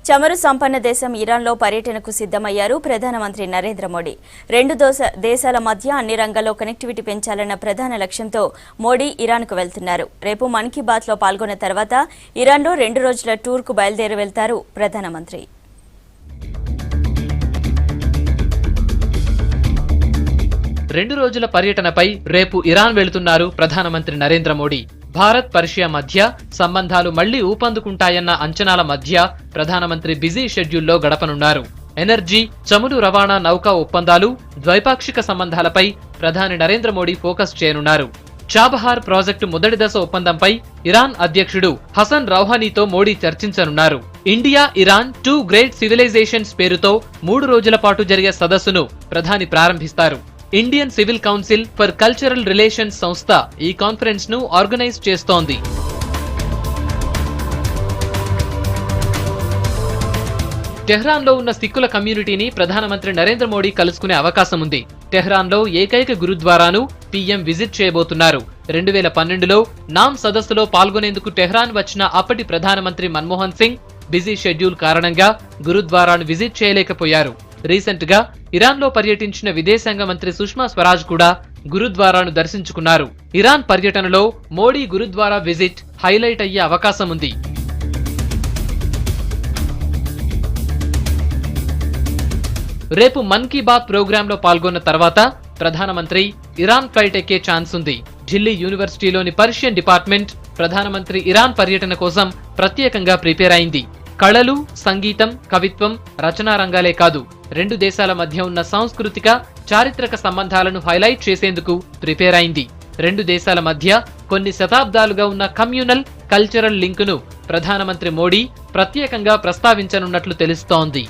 చమురు సంపన్న దేశం ఇరాన్లో పర్యటనకు సిద్ధమయ్యారు ప్రధానమంత్రి నరేంద్ర మోడీ. రెండు దేశాల మధ్య అన్ని రంగాల్లో కనెక్టివిటీ పెంచాలన్న ప్రధాన లక్ష్యంతో మోడీ ఇరాన్కు వెళ్తున్నారు. రేపు మన్ కీ బాత్లో పాల్గొన్న తర్వాత ఇరాన్లో 2 రోజుల టూర్కు బయలుదేరి వెళ్తారు ప్రధానమంత్రి. రెండు రోజుల పర్యటనపై రేపు ఇరాన్ వెళుతున్నారు ప్రధానమంత్రి నరేంద్ర మోడీ. భారత్ పర్షియా మధ్య సంబంధాలు మళ్లీ ఊపందుకుంటాయన్న అంచనాల మధ్య ప్రధానమంత్రి బిజీ షెడ్యూల్లో గడపనున్నారు. ఎనర్జీ, చమురు రవాణా నౌకా ఒప్పందాలు, ద్వైపాక్షిక సంబంధాలపై ప్రధాని నరేంద్ర మోడీ ఫోకస్ చేయనున్నారు. చాబహార్ ప్రాజెక్టు మొదటి దశ ఒప్పందంపై ఇరాన్ అధ్యక్షుడు హసన్ రౌహానీతో మోడీ చర్చించనున్నారు. ఇండియా ఇరాన్ 2 గ్రేట్ సివిలైజేషన్స్ పేరుతో 3 రోజుల పాటు జరిగే సదస్సును ప్రధాని ప్రారంభిస్తారు. Indian civil council for cultural relations సంస్థ ఈ కాన్ఫరెన్స్ ను ఆర్గనైజ్ చేస్తోంది. టెహ్రాన్లో ఉన్న సిక్కుల కమ్యూనిటీని ప్రధానమంత్రి నరేంద్ర మోడీ కలుసుకునే అవకాశం ఉంది. టెహ్రాన్లో ఏకైక గురుద్వారాను పీఎం విజిట్ చేయబోతున్నారు. 2012లో నామ్ సదస్సులో పాల్గొనేందుకు టెహ్రాన్ వచ్చిన అప్పటి ప్రధానమంత్రి మన్మోహన్ సింగ్ బిజీ షెడ్యూల్ కారణంగా గురుద్వారాను విజిట్ చేయలేకపోయారు. రీసెంట్ గా ఇరాన్ లో పర్యటించిన విదేశాంగ మంత్రి సుష్మా స్వరాజ్ కూడా గురుద్వారాను దర్శించుకున్నారు. ఇరాన్ పర్యటనలో మోడీ గురుద్వారా విజిట్ హైలైట్ అయ్యే అవకాశం ఉంది. రేపు మన్ కీ బాత్ ప్రోగ్రాంలో పాల్గొన్న తర్వాత ప్రధానమంత్రి ఇరాన్ ఫ్లైట్ ఎక్కే ఛాన్స్ ఉంది. ఢిల్లీ యూనివర్సిటీలోని పర్షియన్ డిపార్ట్మెంట్ ప్రధానమంత్రి ఇరాన్ పర్యటన కోసం ప్రత్యేకంగా ప్రిపేర్ అయింది. కళలు, సంగీతం, కవిత్వం, రచనా రంగాలే కాదు, 2 దేశాల మధ్య ఉన్న సాంస్కృతిక, చారిత్రక సంబంధాలను హైలైట్ చేసేందుకు ప్రిపేర్ అయింది. 2 దేశాల మధ్య కొన్ని శతాబ్దాలుగా ఉన్న కమ్యూనల్, కల్చరల్ లింకును ప్రధానమంత్రి మోడీ ప్రత్యేకంగా ప్రస్తావించనున్నట్లు తెలుస్తోంది.